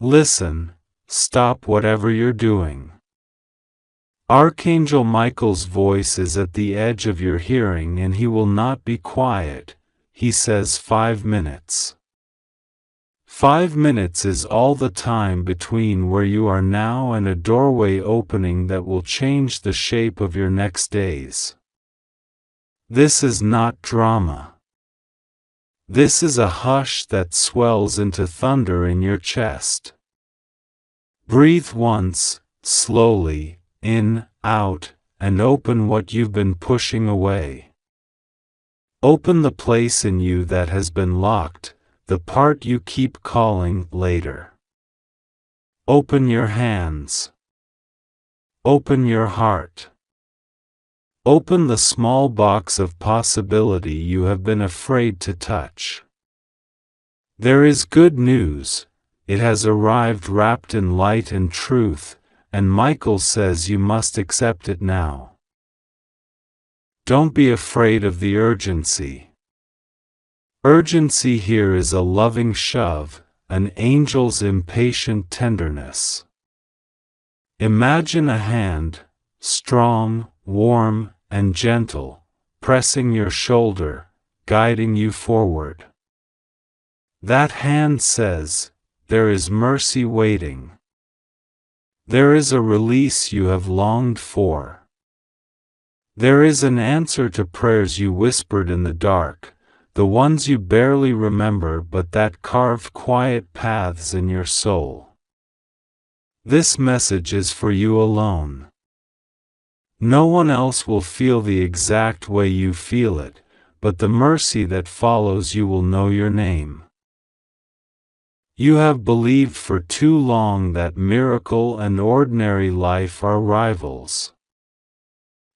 Listen, stop whatever you're doing. Archangel Michael's voice is at the edge of your hearing and he will not be quiet. He says 5 minutes. 5 minutes is all the time between where you are now and a doorway opening that will change the shape of your next days. This is not drama. This is a hush that swells into thunder in your chest. Breathe once, slowly, in, out, and open what you've been pushing away. Open the place in you that has been locked, the part you keep calling later. Open your hands. Open your heart. Open the small box of possibility you have been afraid to touch. There is good news. It has arrived wrapped in light and truth, and Michael says you must accept it now. Don't be afraid of the urgency. Urgency here is a loving shove, an angel's impatient tenderness. Imagine a hand, strong, warm, and gentle, pressing your shoulder, guiding you forward. That hand says, there is mercy waiting. There is a release you have longed for. There is an answer to prayers you whispered in the dark, the ones you barely remember but that carved quiet paths in your soul. This message is for you alone. No one else will feel the exact way you feel it, but the mercy that follows you will know your name. You have believed for too long that miracle and ordinary life are rivals.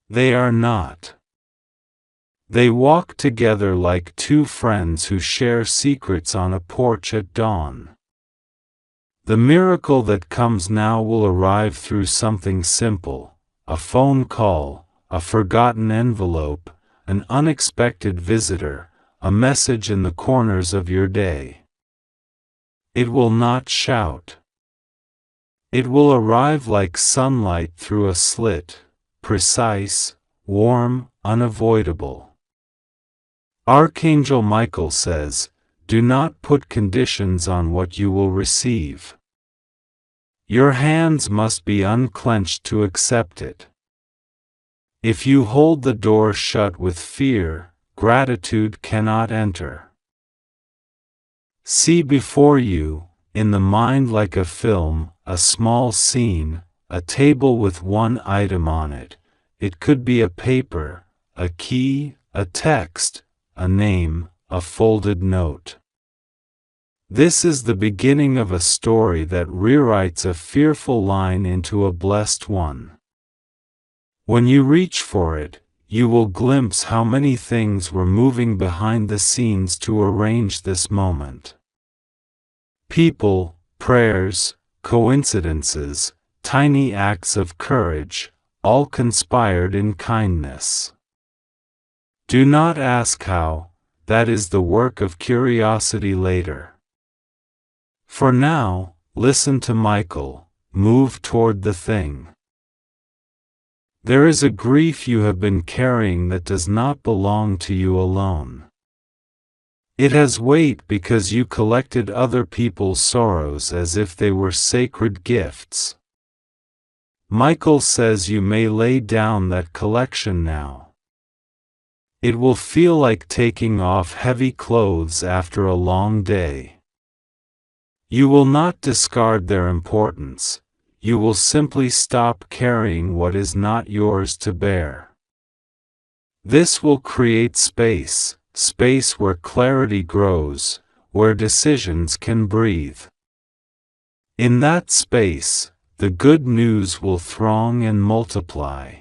They are not. They walk together like two friends who share secrets on a porch at dawn. The miracle that comes now will arrive through something simple, a phone call, a forgotten envelope, an unexpected visitor, a message in the corners of your day. It will not shout. It will arrive like sunlight through a slit, precise, warm, unavoidable. Archangel Michael says, do not put conditions on what you will receive. Your hands must be unclenched to accept it. If you hold the door shut with fear, gratitude cannot enter. See before you, in the mind like a film, a small scene, a table with one item on it. It could be a paper, a key, a text, a name, a folded note. This is the beginning of a story that rewrites a fearful line into a blessed one. When you reach for it, you will glimpse how many things were moving behind the scenes to arrange this moment. People, prayers, coincidences, tiny acts of courage, all conspired in kindness. Do not ask how, that is the work of curiosity later. For now, listen to Michael, move toward the thing. There is a grief you have been carrying that does not belong to you alone. It has weight because you collected other people's sorrows as if they were sacred gifts. Michael says you may lay down that collection now. It will feel like taking off heavy clothes after a long day. You will not discard their importance, you will simply stop carrying what is not yours to bear. This will create space, space where clarity grows, where decisions can breathe. In that space, the good news will throng and multiply.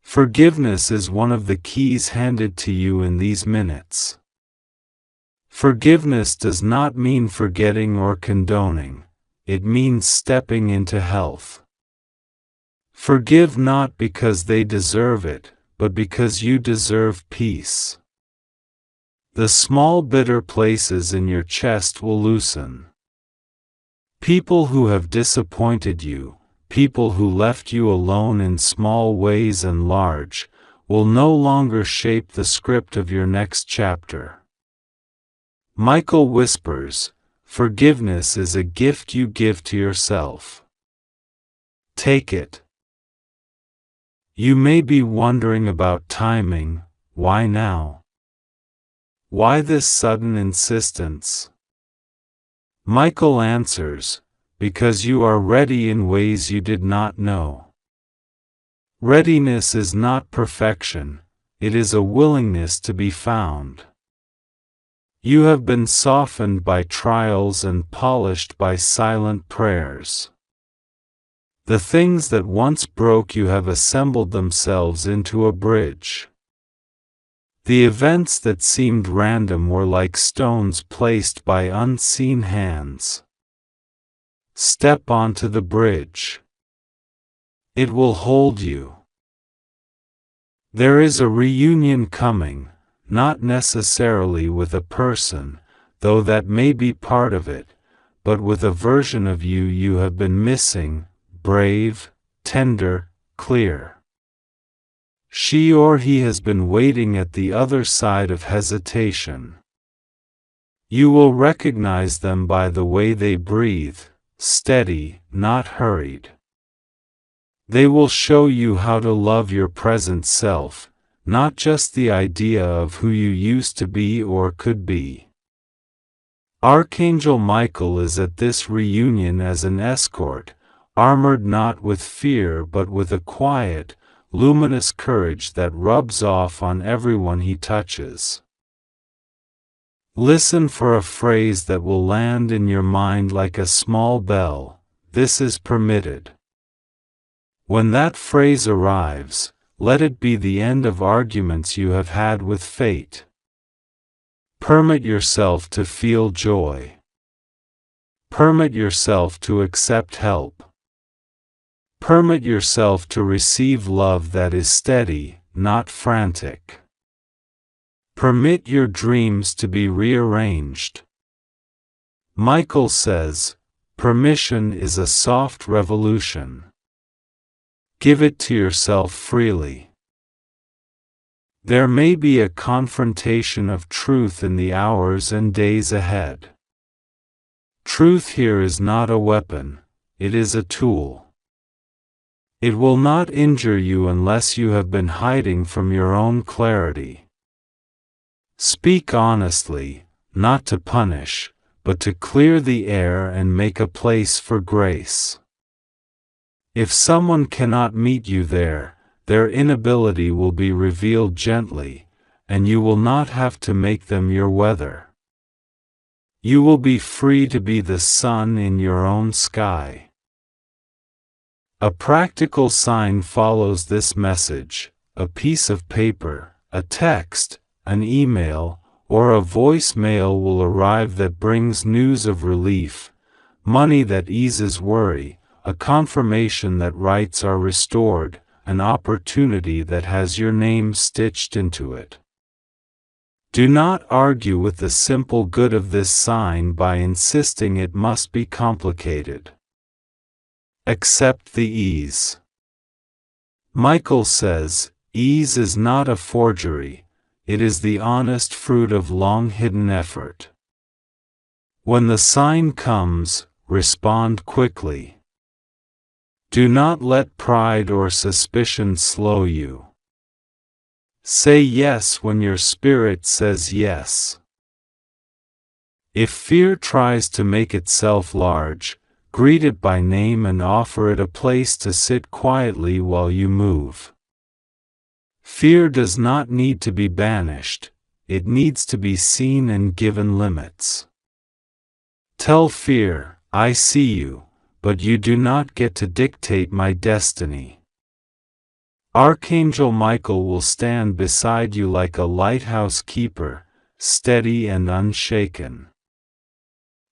Forgiveness is one of the keys handed to you in these minutes. Forgiveness does not mean forgetting or condoning, it means stepping into health. Forgive not because they deserve it, but because you deserve peace. The small bitter places in your chest will loosen. People who have disappointed you, people who left you alone in small ways and large, will no longer shape the script of your next chapter. Michael whispers, forgiveness is a gift you give to yourself. Take it. You may be wondering about timing. Why now? Why this sudden insistence? Michael answers, because you are ready in ways you did not know. Readiness is not perfection, it is a willingness to be found. You have been softened by trials and polished by silent prayers. The things that once broke you have assembled themselves into a bridge. The events that seemed random were like stones placed by unseen hands. Step onto the bridge. It will hold you. There is a reunion coming, not necessarily with a person, though that may be part of it, but with a version of you you have been missing, brave, tender, clear. She or he has been waiting at the other side of hesitation. You will recognize them by the way they breathe, steady, not hurried. They will show you how to love your present self, not just the idea of who you used to be or could be. Archangel Michael is at this reunion as an escort, armored not with fear but with a quiet, luminous courage that rubs off on everyone he touches. Listen for a phrase that will land in your mind like a small bell. This is permitted. When that phrase arrives, let it be the end of arguments you have had with fate. Permit yourself to feel joy. Permit yourself to accept help. Permit yourself to receive love that is steady, not frantic. Permit your dreams to be rearranged. Michael says, permission is a soft revolution. Give it to yourself freely. There may be a confrontation of truth in the hours and days ahead. Truth here is not a weapon, it is a tool. It will not injure you unless you have been hiding from your own clarity. Speak honestly, not to punish, but to clear the air and make a place for grace. If someone cannot meet you there, their inability will be revealed gently, and you will not have to make them your weather. You will be free to be the sun in your own sky. A practical sign follows this message: a piece of paper, a text, an email, or a voicemail will arrive that brings news of relief, money that eases worry, a confirmation that rights are restored, an opportunity that has your name stitched into it. Do not argue with the simple good of this sign by insisting it must be complicated. Accept the ease. Michael says, ease is not a forgery, it is the honest fruit of long-hidden effort. When the sign comes, respond quickly. Do not let pride or suspicion slow you. Say yes when your spirit says yes. If fear tries to make itself large, greet it by name and offer it a place to sit quietly while you move. Fear does not need to be banished, it needs to be seen and given limits. Tell fear, I see you, but you do not get to dictate my destiny. Archangel Michael will stand beside you like a lighthouse keeper, steady and unshaken.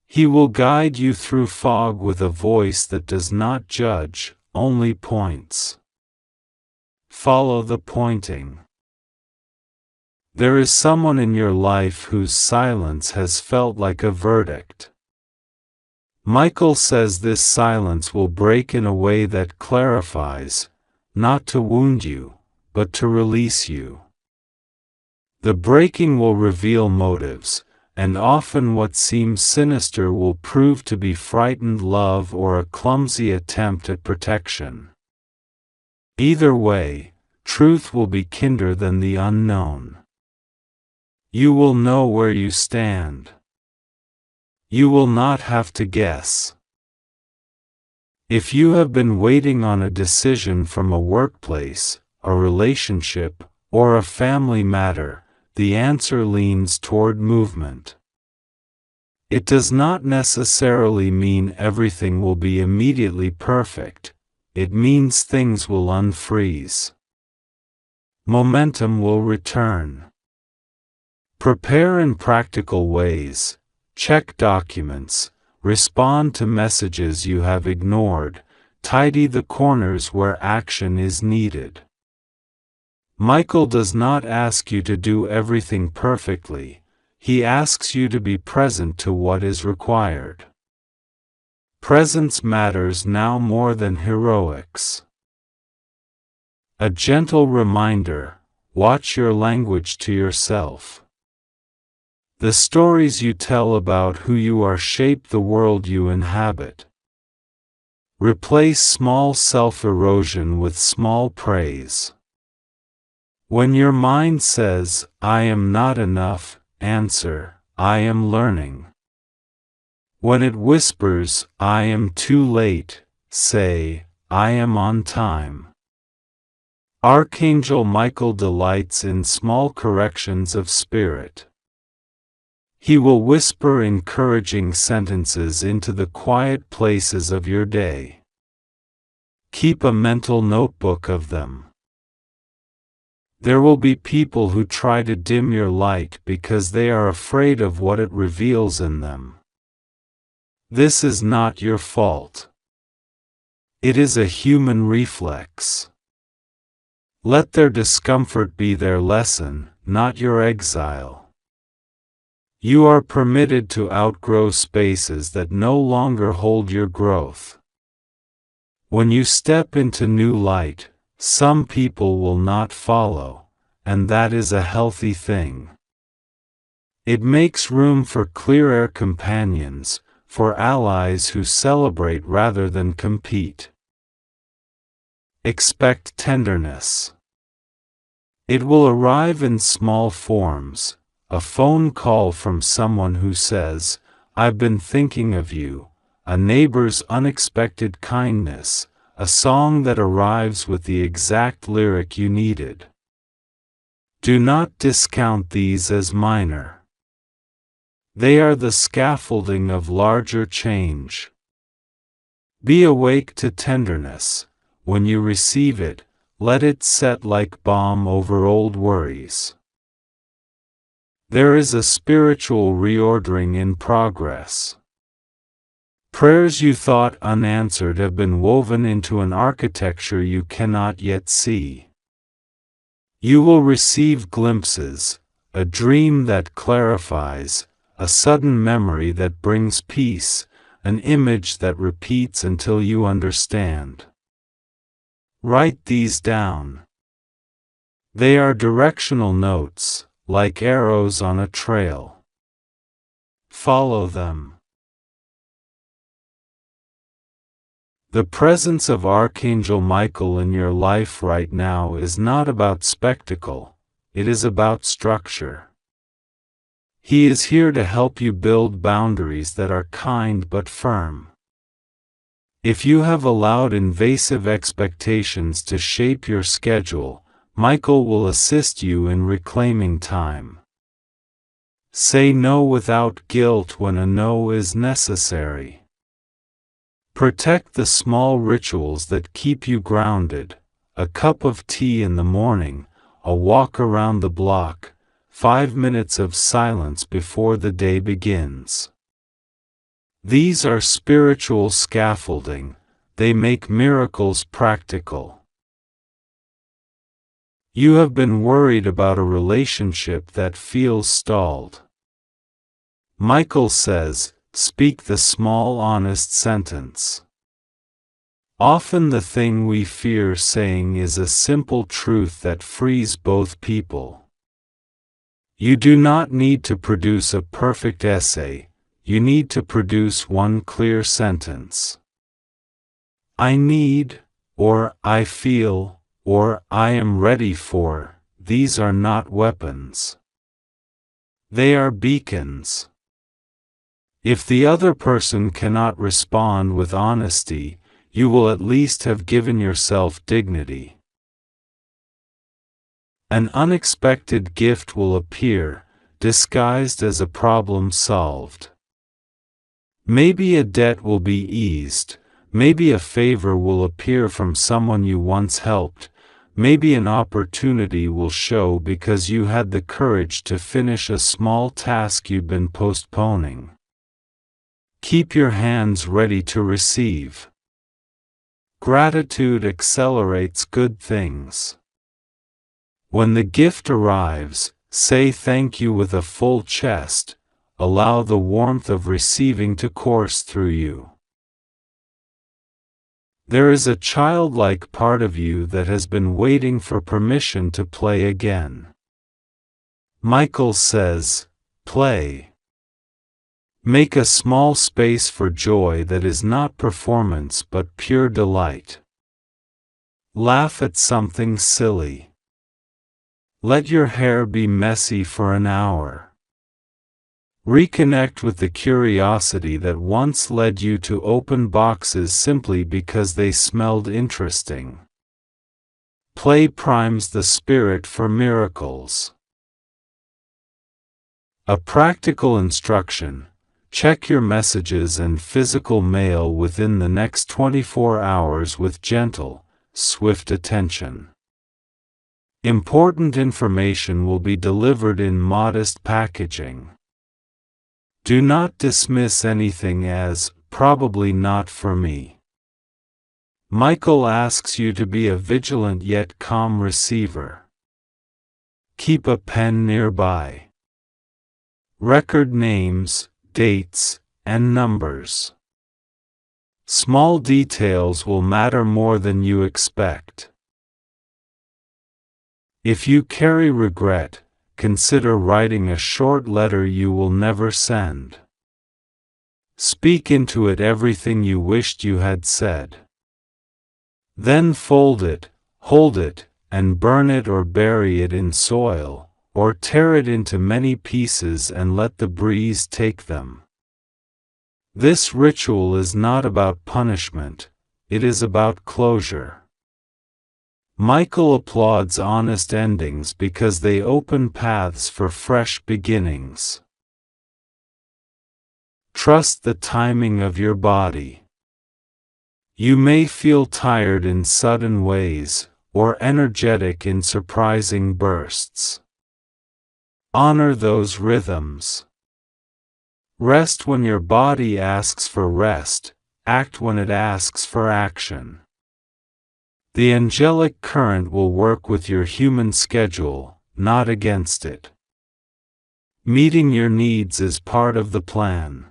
He will guide you through fog with a voice that does not judge, only points. Follow the pointing. There is someone in your life whose silence has felt like a verdict. Michael says this silence will break in a way that clarifies, not to wound you, but to release you. The breaking will reveal motives, and often what seems sinister will prove to be frightened love or a clumsy attempt at protection. Either way, truth will be kinder than the unknown. You will know where you stand. You will not have to guess. If you have been waiting on a decision from a workplace, a relationship, or a family matter, the answer leans toward movement. It does not necessarily mean everything will be immediately perfect. It means things will unfreeze. Momentum will return. Prepare in practical ways. Check documents. Respond to messages you have ignored. Tidy the corners where action is needed. Michael does not ask you to do everything perfectly. He asks you to be present to what is required. Presence matters now more than heroics. A gentle reminder: watch your language to yourself. The stories you tell about who you are shape the world you inhabit. Replace small self-erosion with small praise. When your mind says, "I am not enough," answer, "I am learning." When it whispers, "I am too late," say, "I am on time." Archangel Michael delights in small corrections of spirit. He will whisper encouraging sentences into the quiet places of your day. Keep a mental notebook of them. There will be people who try to dim your light because they are afraid of what it reveals in them. This is not your fault. It is a human reflex. Let their discomfort be their lesson, not your exile. You are permitted to outgrow spaces that no longer hold your growth. When you step into new light, some people will not follow, and that is a healthy thing. It makes room for clear-air companions, for allies who celebrate rather than compete. Expect tenderness. It will arrive in small forms. A phone call from someone who says, "I've been thinking of you," a neighbor's unexpected kindness, a song that arrives with the exact lyric you needed. Do not discount these as minor. They are the scaffolding of larger change. Be awake to tenderness. When you receive it, let it set like balm over old worries. There is a spiritual reordering in progress. Prayers you thought unanswered have been woven into an architecture you cannot yet see. You will receive glimpses, a dream that clarifies, a sudden memory that brings peace, an image that repeats until you understand. Write these down. They are directional notes, like arrows on a trail. Follow them. The presence of Archangel Michael in your life right now is not about spectacle, it is about structure. He is here to help you build boundaries that are kind but firm. If you have allowed invasive expectations to shape your schedule, Michael will assist you in reclaiming time. Say no without guilt when a no is necessary. Protect the small rituals that keep you grounded: a cup of tea in the morning, a walk around the block, 5 minutes of silence before the day begins. These are spiritual scaffolding. They make miracles practical. You have been worried about a relationship that feels stalled. Michael says, speak the small honest sentence. Often the thing we fear saying is a simple truth that frees both people. You do not need to produce a perfect essay, you need to produce one clear sentence. I need, or I feel, or I am ready for, these are not weapons. They are beacons. If the other person cannot respond with honesty, you will at least have given yourself dignity. An unexpected gift will appear, disguised as a problem solved. Maybe a debt will be eased, maybe a favor will appear from someone you once helped, maybe an opportunity will show because you had the courage to finish a small task you've been postponing. Keep your hands ready to receive. Gratitude accelerates good things. When the gift arrives, say thank you with a full chest, allow the warmth of receiving to course through you. There is a childlike part of you that has been waiting for permission to play again. Michael says, play. Make a small space for joy that is not performance but pure delight. Laugh at something silly. Let your hair be messy for an hour. Reconnect with the curiosity that once led you to open boxes simply because they smelled interesting. Play primes the spirit for miracles. A practical instruction: check your messages and physical mail within the next 24 hours with gentle, swift attention. Important information will be delivered in modest packaging. Do not dismiss anything as, probably not for me. Michael asks you to be a vigilant yet calm receiver. Keep a pen nearby. Record names, dates, and numbers. Small details will matter more than you expect. If you carry regret, consider writing a short letter you will never send. Speak into it everything you wished you had said. Then fold it, hold it, and burn it or bury it in soil, or tear it into many pieces and let the breeze take them. This ritual is not about punishment, it is about closure. Michael applauds honest endings because they open paths for fresh beginnings. Trust the timing of your body. You may feel tired in sudden ways, or energetic in surprising bursts. Honor those rhythms. Rest when your body asks for rest, act when it asks for action. The angelic current will work with your human schedule, not against it. Meeting your needs is part of the plan.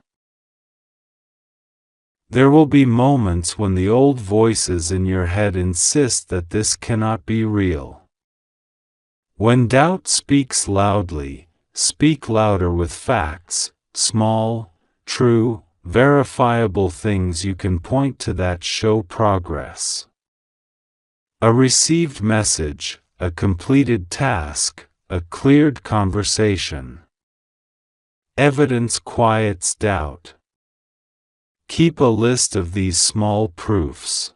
There will be moments when the old voices in your head insist that this cannot be real. When doubt speaks loudly, speak louder with facts, small, true, verifiable things you can point to that show progress. A received message, a completed task, a cleared conversation. Evidence quiets doubt. Keep a list of these small proofs.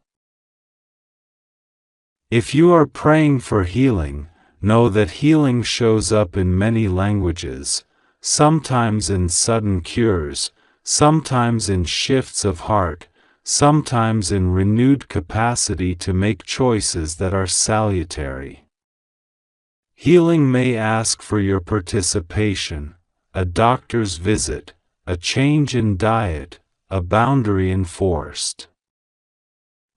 If you are praying for healing, know that healing shows up in many languages, sometimes in sudden cures, sometimes in shifts of heart, sometimes in renewed capacity to make choices that are salutary. Healing may ask for your participation, a doctor's visit, a change in diet, a boundary enforced.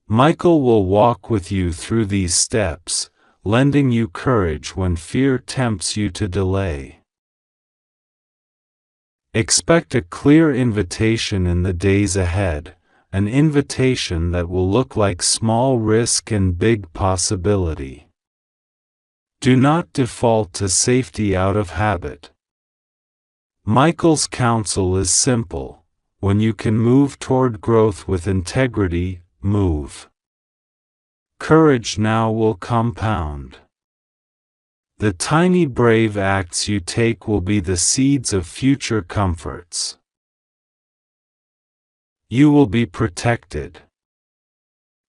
Michael will walk with you through these steps, lending you courage when fear tempts you to delay. Expect a clear invitation in the days ahead, an invitation that will look like small risk and big possibility. Do not default to safety out of habit. Michael's counsel is simple: when you can move toward growth with integrity, move. Courage now will compound. The tiny brave acts you take will be the seeds of future comforts. You will be protected.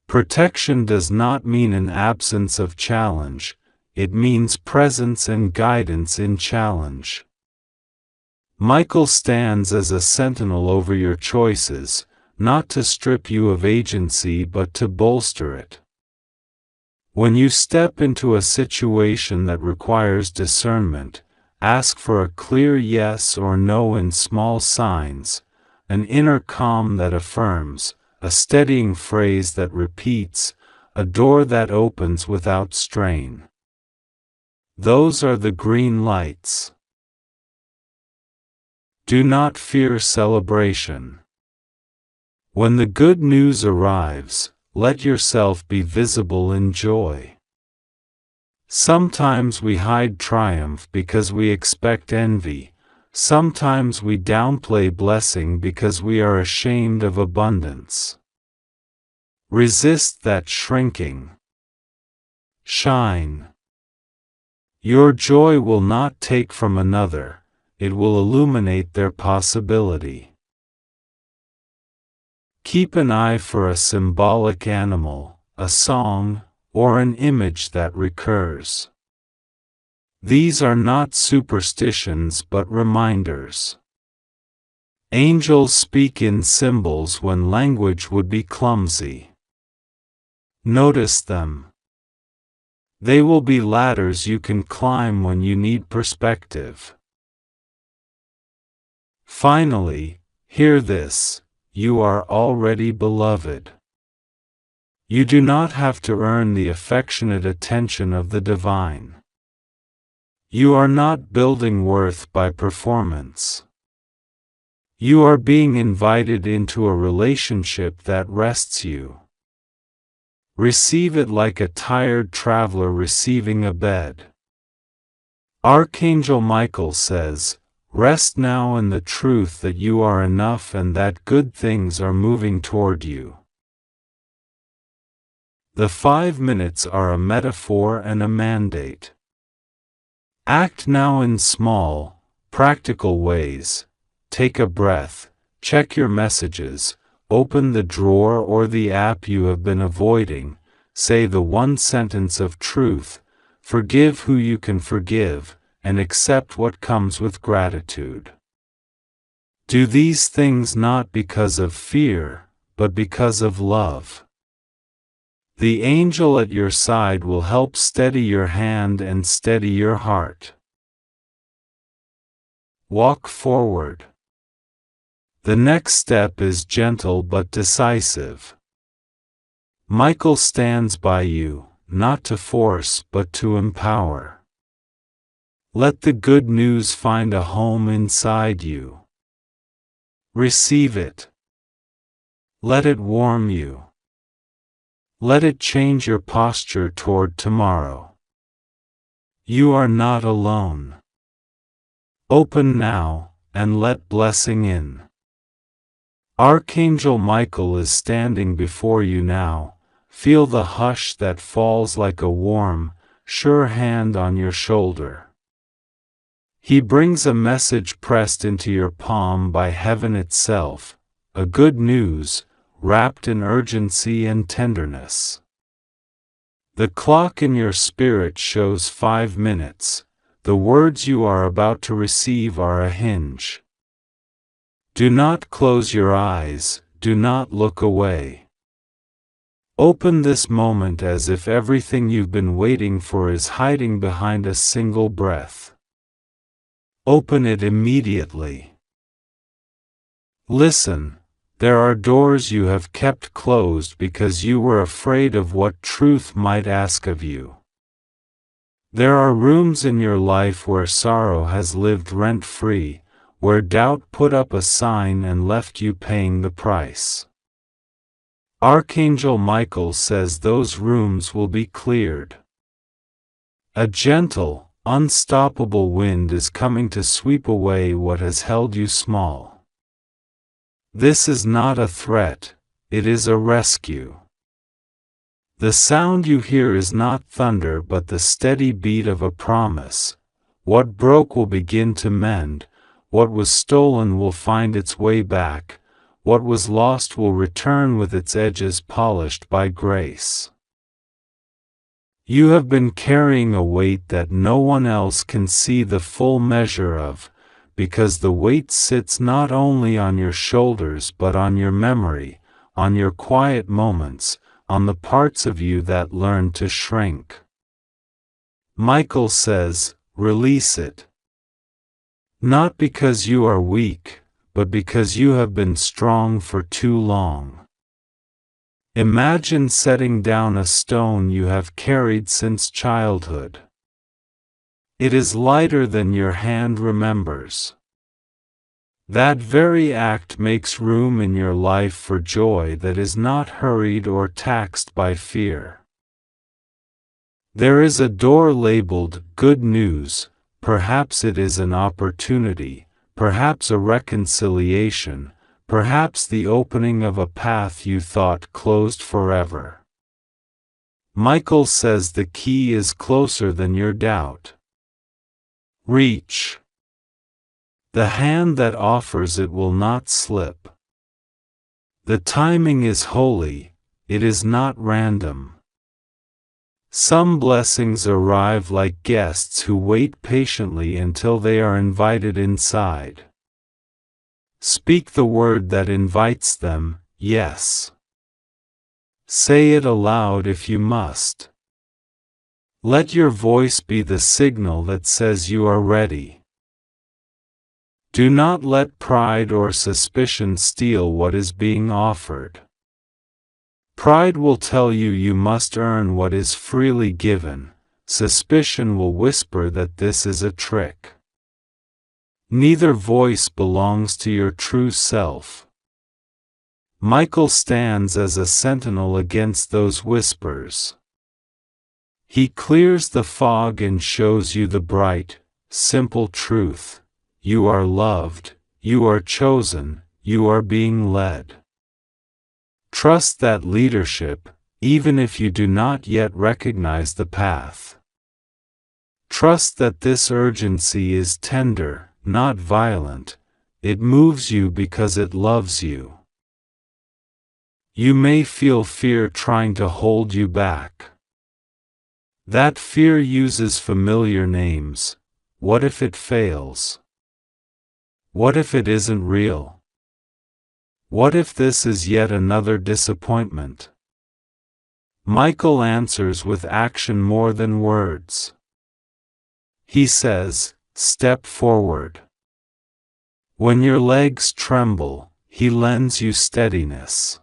Protection does not mean an absence of challenge, it means presence and guidance in challenge. Michael stands as a sentinel over your choices, not to strip you of agency but to bolster it. When you step into a situation that requires discernment, ask for a clear yes or no in small signs, an inner calm that affirms, a steadying phrase that repeats, a door that opens without strain. Those are the green lights. Do not fear celebration. When the good news arrives, let yourself be visible in joy. Sometimes we hide triumph because we expect envy. Sometimes we downplay blessing because we are ashamed of abundance. Resist that shrinking. Shine. Your joy will not take from another, it will illuminate their possibility. Keep an eye for a symbolic animal, a song, or an image that recurs. These are not superstitions but reminders. Angels speak in symbols when language would be clumsy. Notice them. They will be ladders you can climb when you need perspective. Finally, hear this: you are already beloved. You do not have to earn the affectionate attention of the divine. You are not building worth by performance. You are being invited into a relationship that rests you. Receive it like a tired traveler receiving a bed. Archangel Michael says, "Rest now in the truth that you are enough and that good things are moving toward you." The 5 minutes are a metaphor and a mandate. Act now in small, practical ways. Take a breath, check your messages, open the drawer or the app you have been avoiding, say the one sentence of truth, forgive who you can forgive, and accept what comes with gratitude. Do these things not because of fear, but because of love. The angel at your side will help steady your hand and steady your heart. Walk forward. The next step is gentle but decisive. Michael stands by you, not to force but to empower. Let the good news find a home inside you. Receive it. Let it warm you. Let it change your posture toward tomorrow. You are not alone. Open now, and let blessing in. Archangel Michael is standing before you now. Feel the hush that falls like a warm, sure hand on your shoulder. He brings a message pressed into your palm by heaven itself, a good news, wrapped in urgency and tenderness. The clock in your spirit shows 5 minutes. The words you are about to receive are a hinge. Do not close your eyes, do not look away. Open this moment as if everything you've been waiting for is hiding behind a single breath. Open it immediately. Listen. There are doors you have kept closed because you were afraid of what truth might ask of you. There are rooms in your life where sorrow has lived rent-free, where doubt put up a sign and left you paying the price. Archangel Michael says those rooms will be cleared. A gentle, unstoppable wind is coming to sweep away what has held you small. This is not a threat, it is a rescue. The sound you hear is not thunder but the steady beat of a promise. What broke will begin to mend, what was stolen will find its way back, what was lost will return with its edges polished by grace. You have been carrying a weight that no one else can see the full measure of, because the weight sits not only on your shoulders but on your memory, on your quiet moments, on the parts of you that learn to shrink. Michael says, release it. Not because you are weak, but because you have been strong for too long. Imagine setting down a stone you have carried since childhood. It is lighter than your hand remembers. That very act makes room in your life for joy that is not hurried or taxed by fear. There is a door labeled "Good News." Perhaps it is an opportunity, perhaps a reconciliation, perhaps the opening of a path you thought closed forever. Michael says the key is closer than your doubt. Reach. The hand that offers it will not slip. The timing is holy, it is not random. Some blessings arrive like guests who wait patiently until they are invited inside. Speak the word that invites them, yes. Say it aloud if you must. Let your voice be the signal that says you are ready. Do not let pride or suspicion steal what is being offered. Pride will tell you you must earn what is freely given. Suspicion will whisper that this is a trick. Neither voice belongs to your true self. Michael stands as a sentinel against those whispers. He clears the fog and shows you the bright, simple truth. You are loved, you are chosen, you are being led. Trust that leadership, even if you do not yet recognize the path. Trust that this urgency is tender, not violent. It moves you because it loves you. You may feel fear trying to hold you back. That fear uses familiar names. What if it fails? What if it isn't real? What if this is yet another disappointment? Michael answers with action more than words. He says, step forward. When your legs tremble, he lends you steadiness.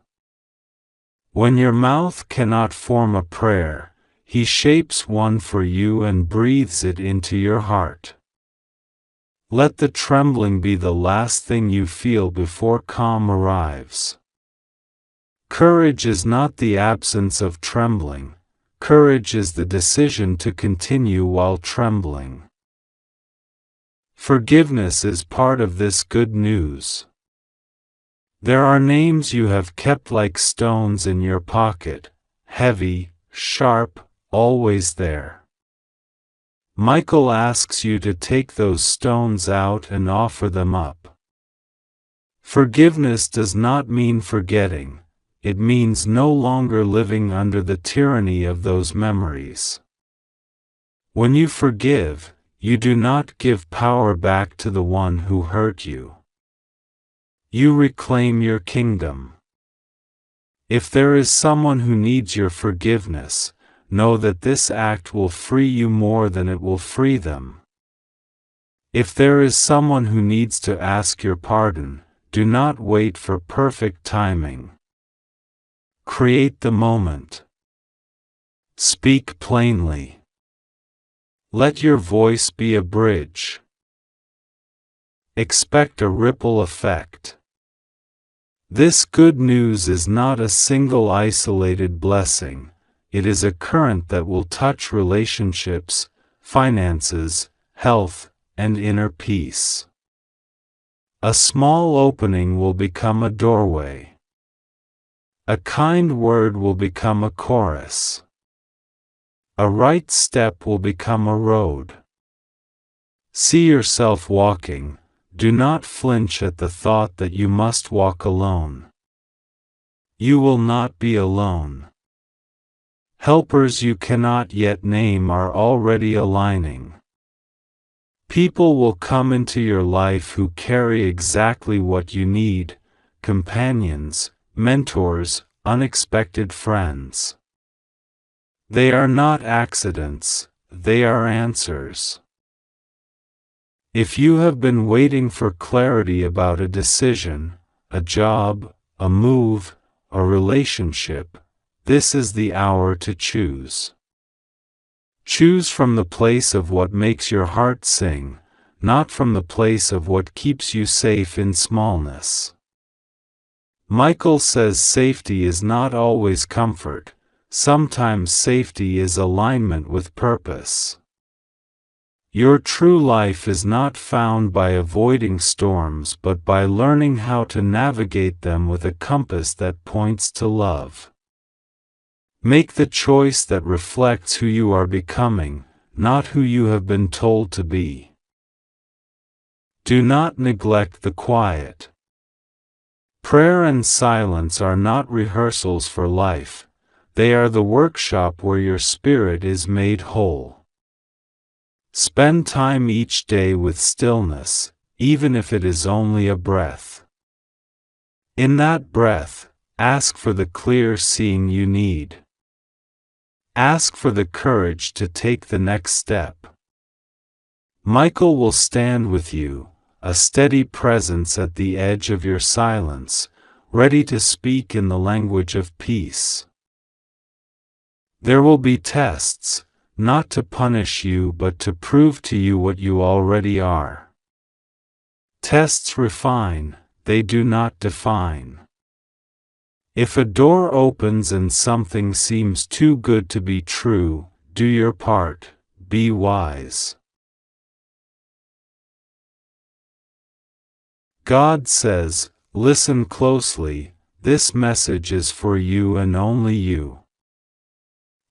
When your mouth cannot form a prayer, he shapes one for you and breathes it into your heart. Let the trembling be the last thing you feel before calm arrives. Courage is not the absence of trembling. Courage is the decision to continue while trembling. Forgiveness is part of this good news. There are names you have kept like stones in your pocket, heavy, sharp, always there. Michael asks you to take those stones out and offer them up. Forgiveness does not mean forgetting, it means no longer living under the tyranny of those memories. When you forgive, you do not give power back to the one who hurt you. You reclaim your kingdom. If there is someone who needs your forgiveness, know that this act will free you more than it will free them. If there is someone who needs to ask your pardon, do not wait for perfect timing. Create the moment. Speak plainly. Let your voice be a bridge. expect a ripple effect. This good news is not a single isolated blessing, it is a current that will touch relationships, finances, health, and inner peace. A small opening will become a doorway. A kind word will become a chorus. A right step will become a road. See yourself walking. Do not flinch at the thought that you must walk alone. You will not be alone. Helpers you cannot yet name are already aligning. People will come into your life who carry exactly what you need: companions, mentors, unexpected friends. They are not accidents, they are answers. If you have been waiting for clarity about a decision, a job, a move, a relationship, this is the hour to choose. Choose from the place of what makes your heart sing, not from the place of what keeps you safe in smallness. Michael says safety is not always comfort, sometimes safety is alignment with purpose. Your true life is not found by avoiding storms but by learning how to navigate them with a compass that points to love. Make the choice that reflects who you are becoming, not who you have been told to be. Do not neglect the quiet. Prayer and silence are not rehearsals for life, they are the workshop where your spirit is made whole. Spend time each day with stillness, even if it is only a breath. In that breath, ask for the clear seeing you need. Ask for the courage to take the next step. Michael will stand with you, a steady presence at the edge of your silence, ready to speak in the language of peace. There will be tests, not to punish you but to prove to you what you already are. Tests refine, they do not define. If a door opens and something seems too good to be true, do your part, be wise. God says, listen closely, this message is for you and only you.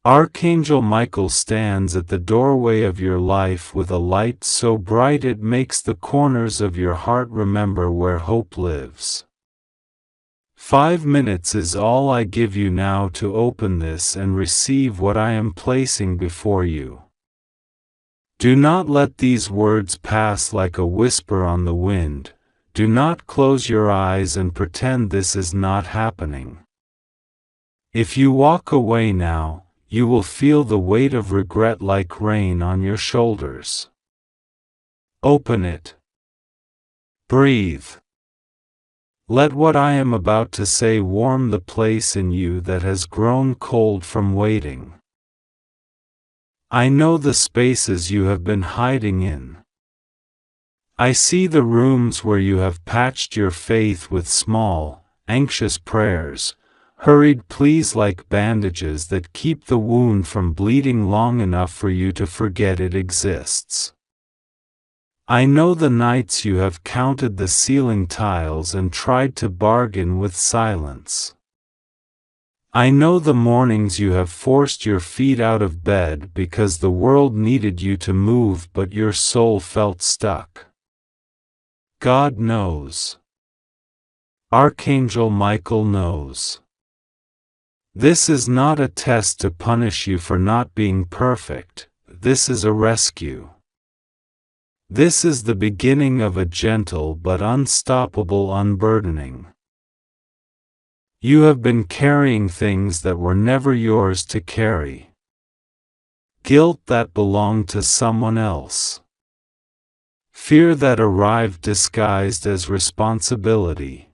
Archangel Michael stands at the doorway of your life with a light so bright it makes the corners of your heart remember where hope lives. 5 minutes is all I give you now to open this and receive what I am placing before you. Do not let these words pass like a whisper on the wind. Do not close your eyes and pretend this is not happening. If you walk away now, you will feel the weight of regret like rain on your shoulders. Open it. Breathe. Let what I am about to say warm the place in you that has grown cold from waiting. I know the spaces you have been hiding in. I see the rooms where you have patched your faith with small, anxious prayers, hurried pleas like bandages that keep the wound from bleeding long enough for you to forget it exists. I know the nights you have counted the ceiling tiles and tried to bargain with silence. I know the mornings you have forced your feet out of bed because the world needed you to move but your soul felt stuck. God knows. Archangel Michael knows. This is not a test to punish you for not being perfect, this is a rescue. This is the beginning of a gentle but unstoppable unburdening. You have been carrying things that were never yours to carry. Guilt that belonged to someone else. Fear that arrived disguised as responsibility.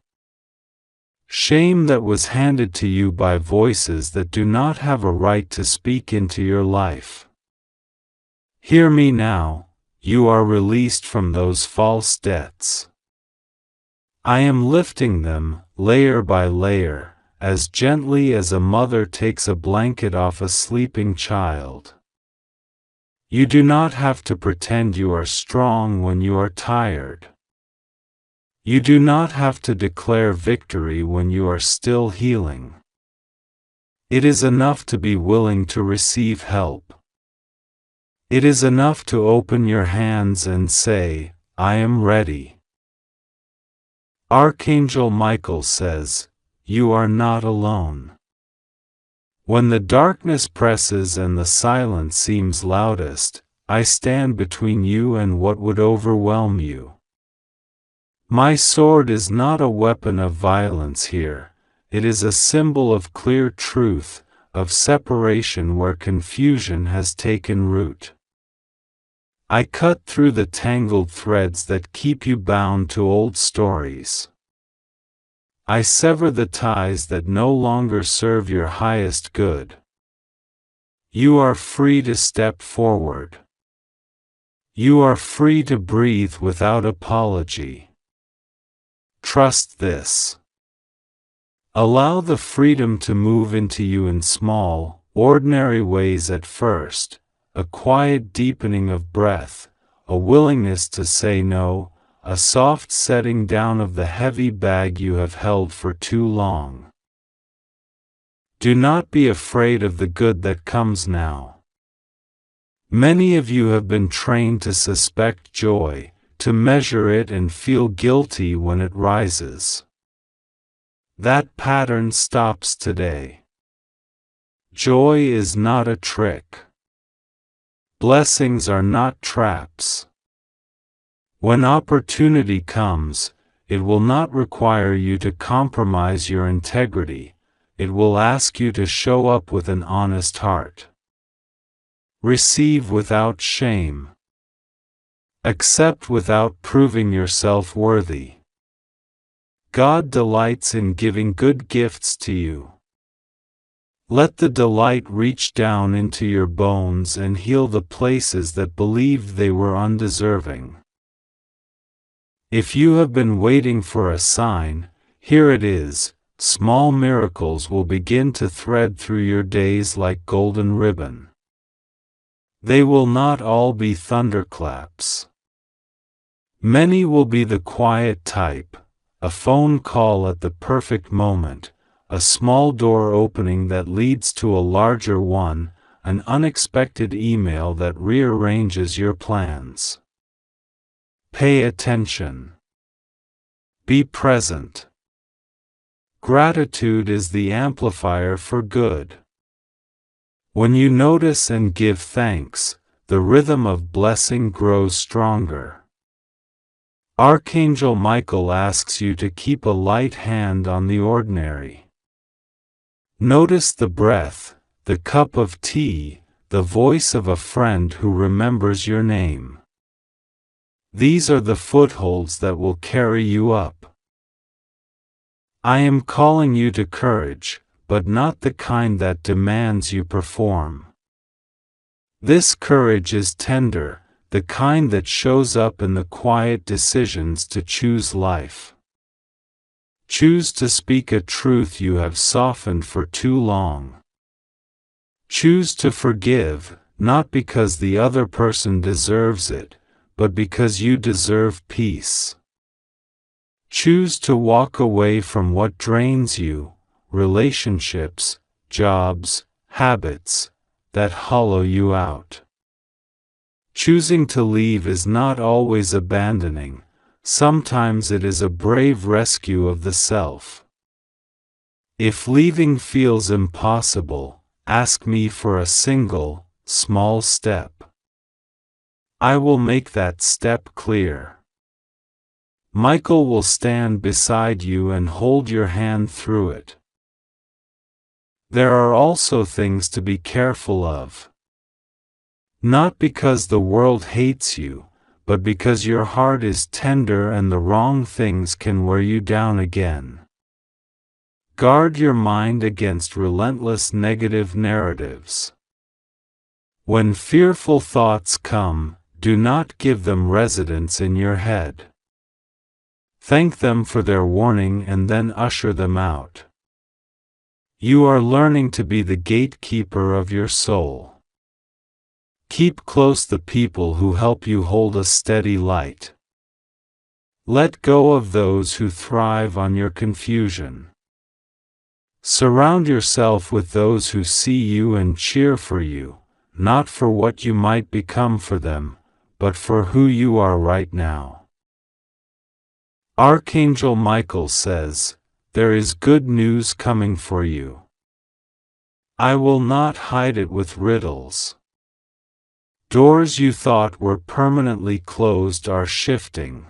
Shame that was handed to you by voices that do not have a right to speak into your life. Hear me now, you are released from those false debts. I am lifting them, layer by layer, as gently as a mother takes a blanket off a sleeping child. You do not have to pretend you are strong when you are tired. You do not have to declare victory when you are still healing. It is enough to be willing to receive help. It is enough to open your hands and say, I am ready. Archangel Michael says, you are not alone. When the darkness presses and the silence seems loudest, I stand between you and what would overwhelm you. My sword is not a weapon of violence here, it is a symbol of clear truth, of separation where confusion has taken root. I cut through the tangled threads that keep you bound to old stories. I sever the ties that no longer serve your highest good. You are free to step forward. You are free to breathe without apology. Trust this. Allow the freedom to move into you in small, ordinary ways at first, a quiet deepening of breath, a willingness to say no, a soft setting down of the heavy bag you have held for too long. Do not be afraid of the good that comes now. Many of you have been trained to suspect joy, to measure it and feel guilty when it rises. That pattern stops today. Joy is not a trick. Blessings are not traps. When opportunity comes, it will not require you to compromise your integrity, it will ask you to show up with an honest heart. Receive without shame. Accept without proving yourself worthy. God delights in giving good gifts to you. Let the delight reach down into your bones and heal the places that believed they were undeserving. If you have been waiting for a sign, here it is. Small miracles will begin to thread through your days like golden ribbon. They will not all be thunderclaps. Many will be the quiet type, a phone call at the perfect moment, a small door opening that leads to a larger one, an unexpected email that rearranges your plans. Pay attention. Be present. Gratitude is the amplifier for good. When you notice and give thanks, the rhythm of blessing grows stronger. Archangel Michael asks you to keep a light hand on the ordinary. Notice the breath, the cup of tea, the voice of a friend who remembers your name. These are the footholds that will carry you up. I am calling you to courage, but not the kind that demands you perform. This courage is tender, the kind that shows up in the quiet decisions to choose life. Choose to speak a truth you have softened for too long. Choose to forgive, not because the other person deserves it, but because you deserve peace. Choose to walk away from what drains you, relationships, jobs, habits, that hollow you out. Choosing to leave is not always abandoning, sometimes it is a brave rescue of the self. If leaving feels impossible, ask me for a single, small step. I will make that step clear. Michael will stand beside you and hold your hand through it. There are also things to be careful of. Not because the world hates you, but because your heart is tender and the wrong things can wear you down again. Guard your mind against relentless negative narratives. When fearful thoughts come, do not give them residence in your head. Thank them for their warning and then usher them out. You are learning to be the gatekeeper of your soul. Keep close the people who help you hold a steady light. Let go of those who thrive on your confusion. Surround yourself with those who see you and cheer for you, not for what you might become for them, but for who you are right now. Archangel Michael says, "There is good news coming for you. I will not hide it with riddles. Doors you thought were permanently closed are shifting.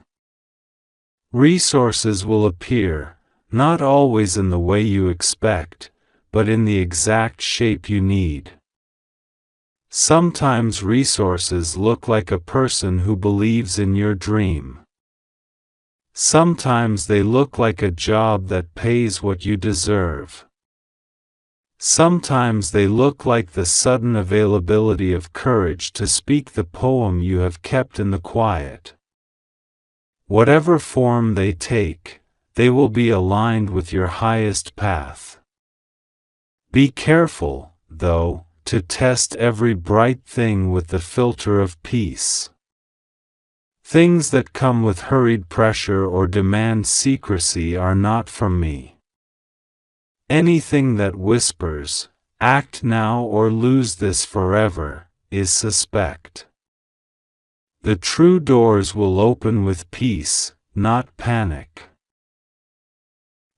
Resources will appear, not always in the way you expect, but in the exact shape you need. Sometimes resources look like a person who believes in your dream. Sometimes they look like a job that pays what you deserve. Sometimes they look like the sudden availability of courage to speak the poem you have kept in the quiet. Whatever form they take, they will be aligned with your highest path. Be careful, though, to test every bright thing with the filter of peace. Things that come with hurried pressure or demand secrecy are not from me. Anything that whispers, "Act now or lose this forever," is suspect. The true doors will open with peace, not panic.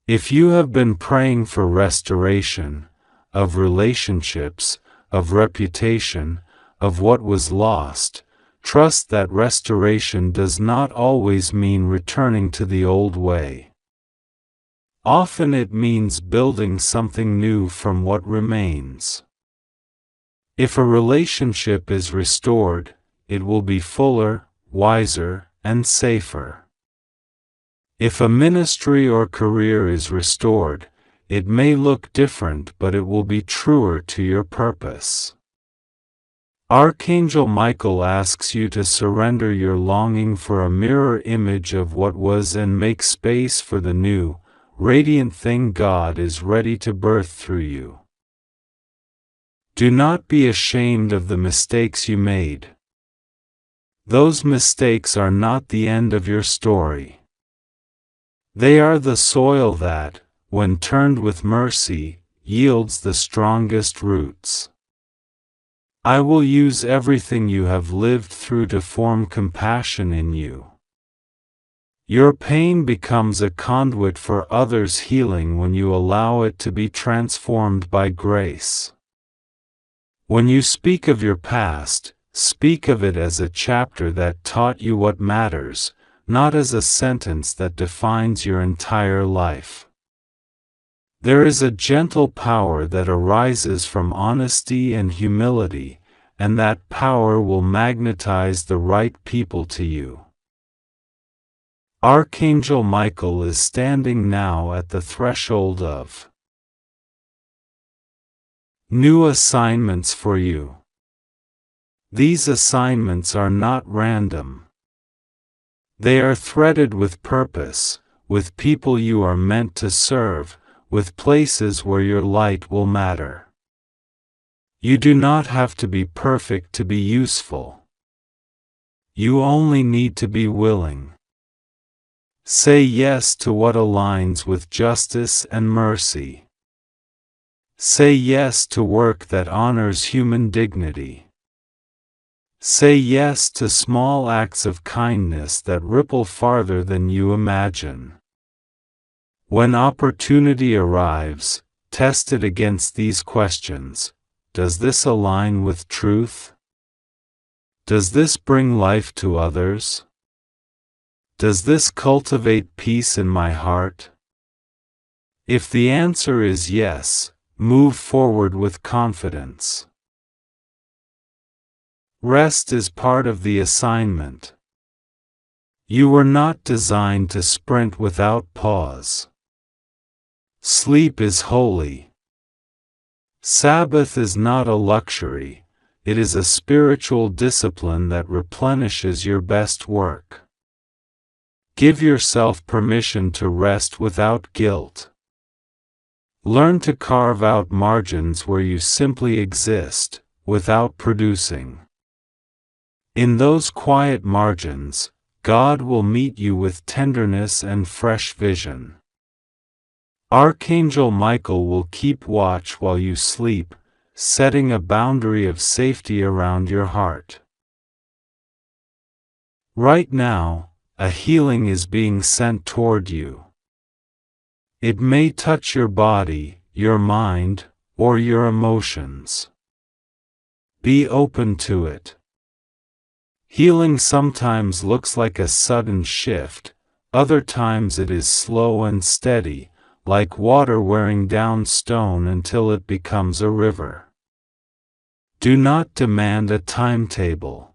If you have been praying for restoration, of relationships, of reputation, of what was lost, trust that restoration does not always mean returning to the old way. Often it means building something new from what remains. If a relationship is restored, it will be fuller, wiser, and safer. If a ministry or career is restored, it may look different, but it will be truer to your purpose. Archangel Michael asks you to surrender your longing for a mirror image of what was and make space for the new, radiant thing God is ready to birth through you. Do not be ashamed of the mistakes you made. Those mistakes are not the end of your story. They are the soil that, when turned with mercy, yields the strongest roots. I will use everything you have lived through to form compassion in you. Your pain becomes a conduit for others' healing when you allow it to be transformed by grace. When you speak of your past, speak of it as a chapter that taught you what matters, not as a sentence that defines your entire life. There is a gentle power that arises from honesty and humility, and that power will magnetize the right people to you. Archangel Michael is standing now at the threshold of new assignments for you. These assignments are not random. They are threaded with purpose, with people you are meant to serve, with places where your light will matter. You do not have to be perfect to be useful. You only need to be willing. Say yes to what aligns with justice and mercy. Say yes to work that honors human dignity. Say yes to small acts of kindness that ripple farther than you imagine. When opportunity arrives, test it against these questions. Does this align with truth? Does this bring life to others? Does this cultivate peace in my heart? If the answer is yes, move forward with confidence. Rest is part of the assignment. You were not designed to sprint without pause. Sleep is holy. Sabbath is not a luxury, it is a spiritual discipline that replenishes your best work. Give yourself permission to rest without guilt. Learn to carve out margins where you simply exist, without producing. In those quiet margins, God will meet you with tenderness and fresh vision. Archangel Michael will keep watch while you sleep, setting a boundary of safety around your heart. Right now, a healing is being sent toward you. It may touch your body, your mind, or your emotions. Be open to it. Healing sometimes looks like a sudden shift, other times it is slow and steady, like water wearing down stone until it becomes a river. Do not demand a timetable.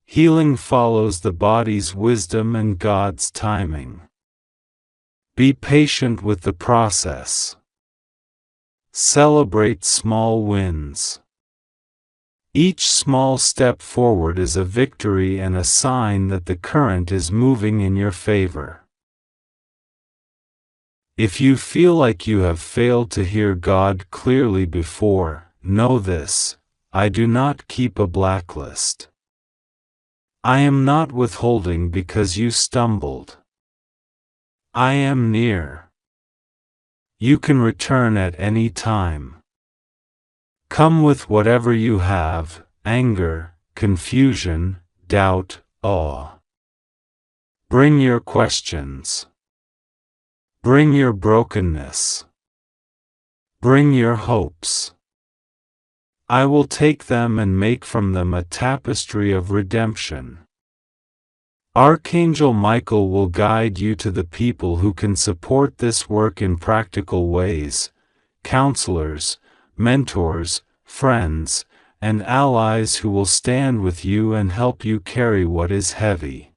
Healing follows the body's wisdom and God's timing. Be patient with the process. Celebrate small wins. Each small step forward is a victory and a sign that the current is moving in your favor. If you feel like you have failed to hear God clearly before, know this: I do not keep a blacklist. I am not withholding because you stumbled. I am near. You can return at any time. Come with whatever you have: anger, confusion, doubt, awe. Bring your questions. Bring your brokenness. Bring your hopes. I will take them and make from them a tapestry of redemption. Archangel Michael will guide you to the people who can support this work in practical ways: counselors, mentors, friends, and allies who will stand with you and help you carry what is heavy.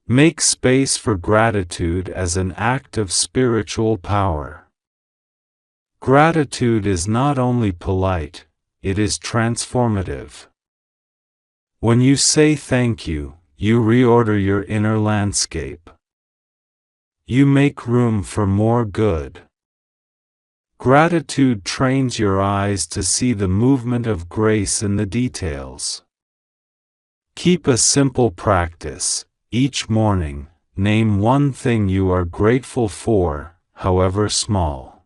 Make space for gratitude as an act of spiritual power. Gratitude is not only polite, it is transformative. When you say thank you, you reorder your inner landscape. You make room for more good. Gratitude trains your eyes to see the movement of grace in the details. Keep a simple practice. Each morning, name one thing you are grateful for, however small.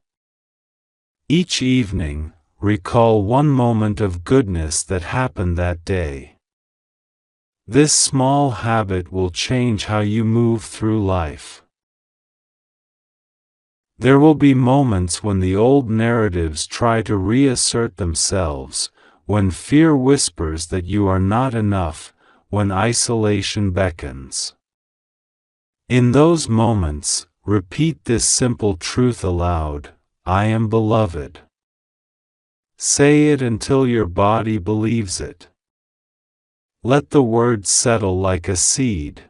Each evening, recall one moment of goodness that happened that day. This small habit will change how you move through life. There will be moments when the old narratives try to reassert themselves, when fear whispers that you are not enough, when isolation beckons. In those moments, repeat this simple truth aloud: I am beloved. Say it until your body believes it. Let the words settle like a seed.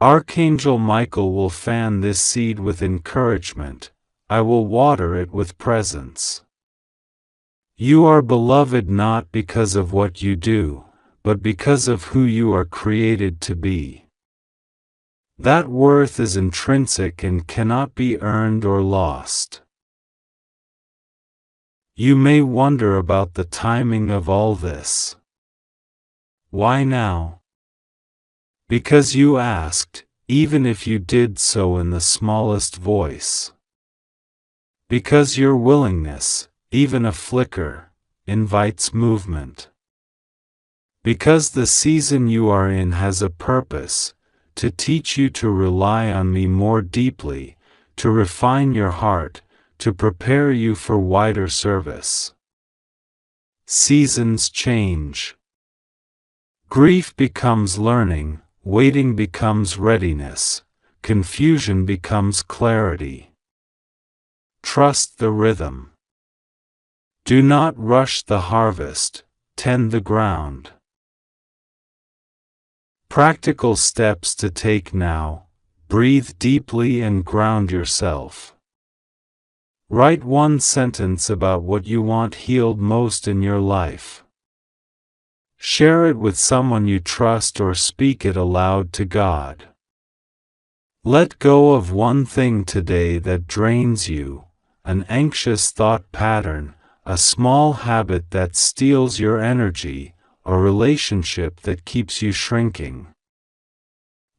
Archangel Michael will fan this seed with encouragement. I will water it with presence. You are beloved not because of what you do, but because of who you are created to be. That worth is intrinsic and cannot be earned or lost. You may wonder about the timing of all this. Why now? Because you asked, even if you did so in the smallest voice. Because your willingness, even a flicker, invites movement. Because the season you are in has a purpose: to teach you to rely on me more deeply, to refine your heart, to prepare you for wider service. Seasons change. Grief becomes learning, waiting becomes readiness, confusion becomes clarity. Trust the rhythm. Do not rush the harvest, tend the ground. Practical steps to take now: breathe deeply and ground yourself. Write one sentence about what you want healed most in your life. Share it with someone you trust or speak it aloud to God. Let go of one thing today that drains you, an anxious thought pattern, a small habit that steals your energy, a relationship that keeps you shrinking.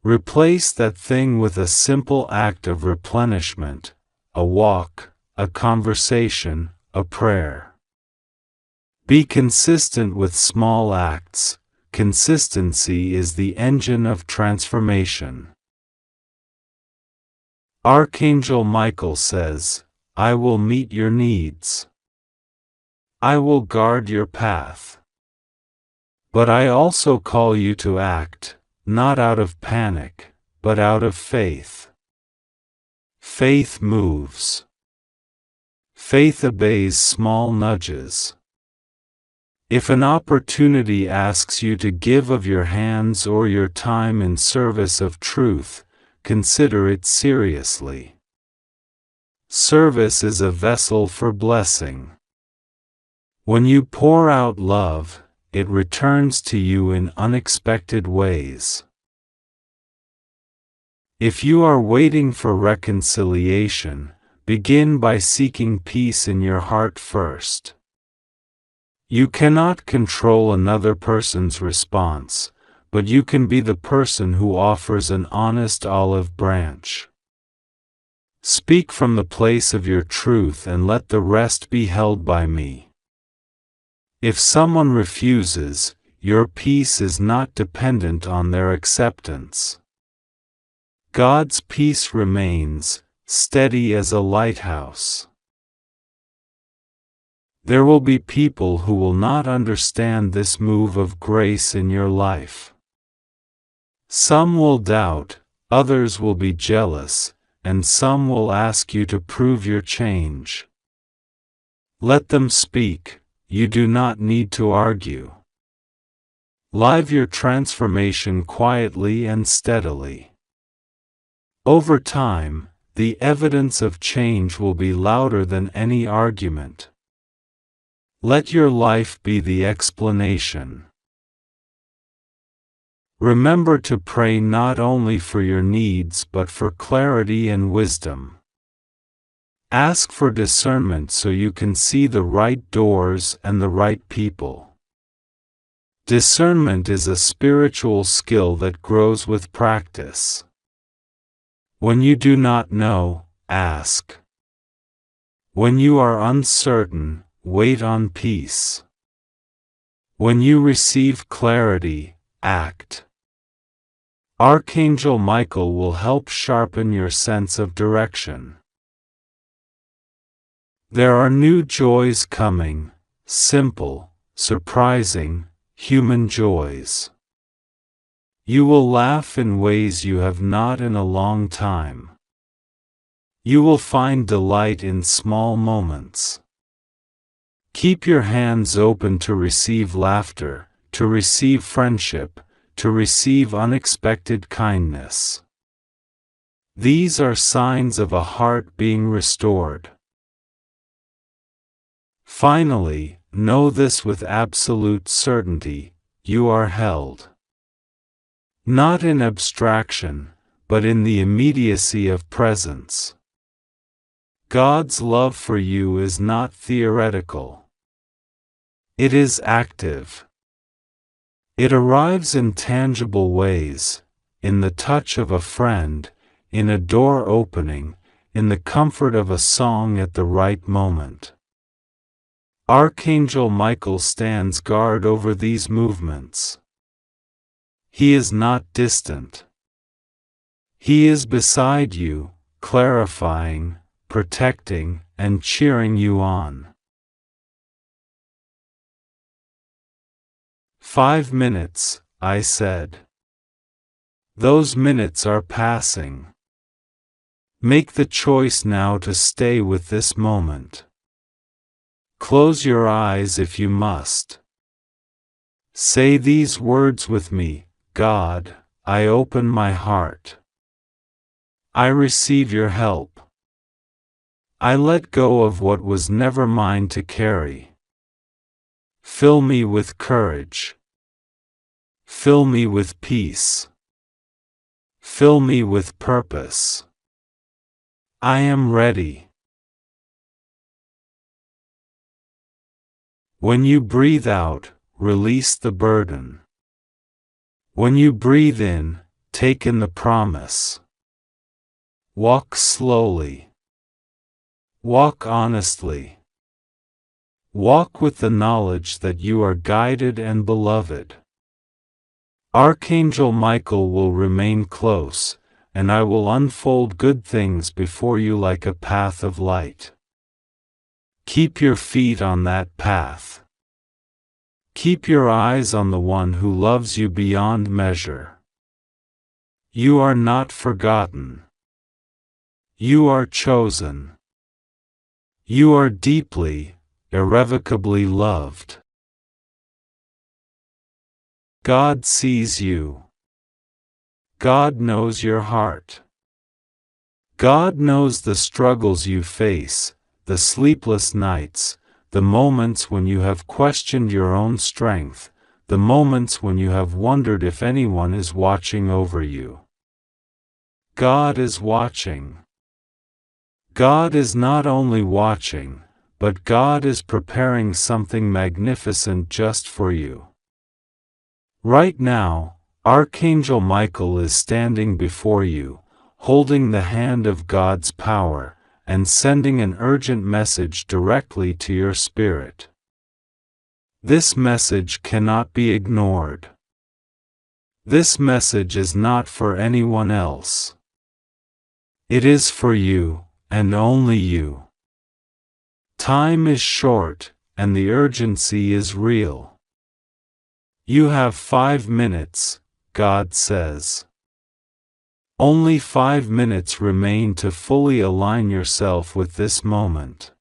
Replace that thing with a simple act of replenishment, a walk, a conversation, a prayer. Be consistent with small acts. Consistency is the engine of transformation. Archangel Michael says, I will meet your needs. I will guard your path. But I also call you to act, not out of panic, but out of faith. Faith moves. Faith obeys small nudges. If an opportunity asks you to give of your hands or your time in service of truth, consider it seriously. Service is a vessel for blessing. When you pour out love, it returns to you in unexpected ways. If you are waiting for reconciliation, begin by seeking peace in your heart first. You cannot control another person's response, but you can be the person who offers an honest olive branch. Speak from the place of your truth and let the rest be held by me. If someone refuses, your peace is not dependent on their acceptance. God's peace remains, steady as a lighthouse. There will be people who will not understand this move of grace in your life. Some will doubt, others will be jealous, and some will ask you to prove your change. Let them speak, you do not need to argue. Live your transformation quietly and steadily. Over time, the evidence of change will be louder than any argument. Let your life be the explanation. Remember to pray not only for your needs but for clarity and wisdom. Ask for discernment so you can see the right doors and the right people. Discernment is a spiritual skill that grows with practice. When you do not know, ask. When you are uncertain, wait on peace. When you receive clarity, act. Archangel Michael will help sharpen your sense of direction. There are new joys coming, simple, surprising, human joys. You will laugh in ways you have not in a long time. You will find delight in small moments. Keep your hands open to receive laughter, to receive friendship, to receive unexpected kindness. These are signs of a heart being restored. Finally, know this with absolute certainty: you are held. Not in abstraction, but in the immediacy of presence. God's love for you is not theoretical. It is active. It arrives in tangible ways, in the touch of a friend, in a door opening, in the comfort of a song at the right moment. Archangel Michael stands guard over these movements. He is not distant. He is beside you, clarifying, protecting, and cheering you on. 5 minutes, I said. Those minutes are passing. Make the choice now to stay with this moment. Close your eyes if you must. Say these words with me: God, I open my heart. I receive your help. I let go of what was never mine to carry. Fill me with courage. Fill me with peace. Fill me with purpose. I am ready. When you breathe out, release the burden. When you breathe in, take in the promise. Walk slowly. Walk honestly. Walk with the knowledge that you are guided and beloved. Archangel Michael will remain close, and I will unfold good things before you like a path of light. Keep your feet on that path. Keep your eyes on the one who loves you beyond measure. You are not forgotten. You are chosen. You are deeply, irrevocably loved. God sees you. God knows your heart. God knows the struggles you face, the sleepless nights, the moments when you have questioned your own strength, the moments when you have wondered if anyone is watching over you. God is watching. God is not only watching, but God is preparing something magnificent just for you. Right now, Archangel Michael is standing before you, holding the hand of God's power, and sending an urgent message directly to your spirit. This message cannot be ignored. This message is not for anyone else. It is for you, and only you. Time is short, and the urgency is real. You have 5 minutes, God says. Only 5 minutes remain to fully align yourself with this moment.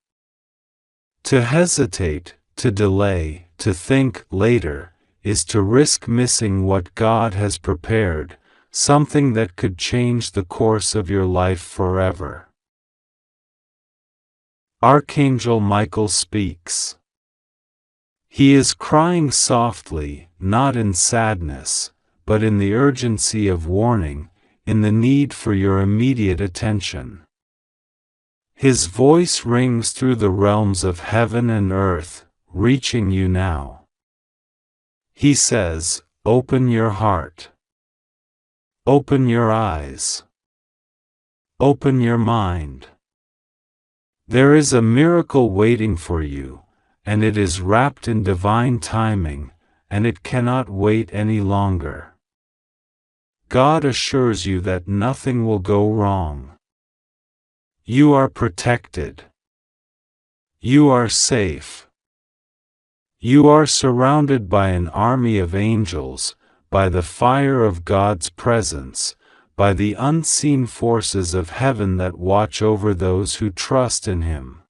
To hesitate, to delay, to think later, is to risk missing what God has prepared, something that could change the course of your life forever. Archangel Michael speaks. He is crying softly, not in sadness, but in the urgency of warning, in the need for your immediate attention. His voice rings through the realms of heaven and earth, reaching you now. He says, open your heart. Open your eyes. Open your mind. There is a miracle waiting for you, and it is wrapped in divine timing, and it cannot wait any longer. God assures you that nothing will go wrong. You are protected. You are safe. You are surrounded by an army of angels, by the fire of God's presence, by the unseen forces of heaven that watch over those who trust in Him.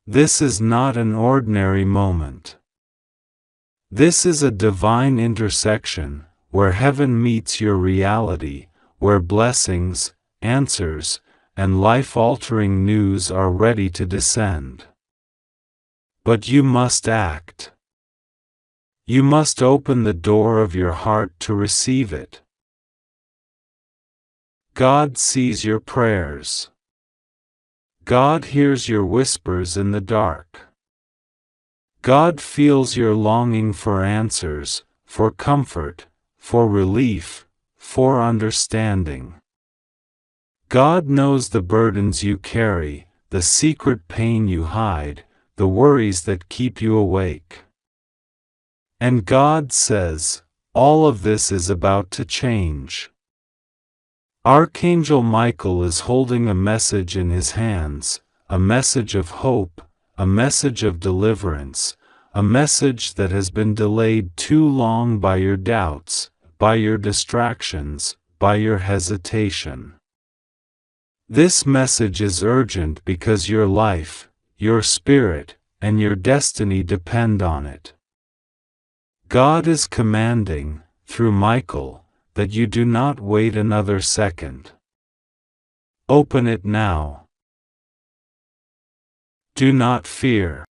This is not an ordinary moment. This is a divine intersection, where heaven meets your reality, where blessings, answers, and life-altering news are ready to descend. But you must act. You must open the door of your heart to receive it. God sees your prayers. God hears your whispers in the dark. God feels your longing for answers, for comfort, for relief, for understanding. God knows the burdens you carry, the secret pain you hide, the worries that keep you awake. And God says, all of this is about to change. Archangel Michael is holding a message in his hands, a message of hope, a message of deliverance, a message that has been delayed too long by your doubts, by your distractions, by your hesitation. This message is urgent because your life, your spirit, and your destiny depend on it. God is commanding, through Michael, that you do not wait another second. Open it now. Do not fear.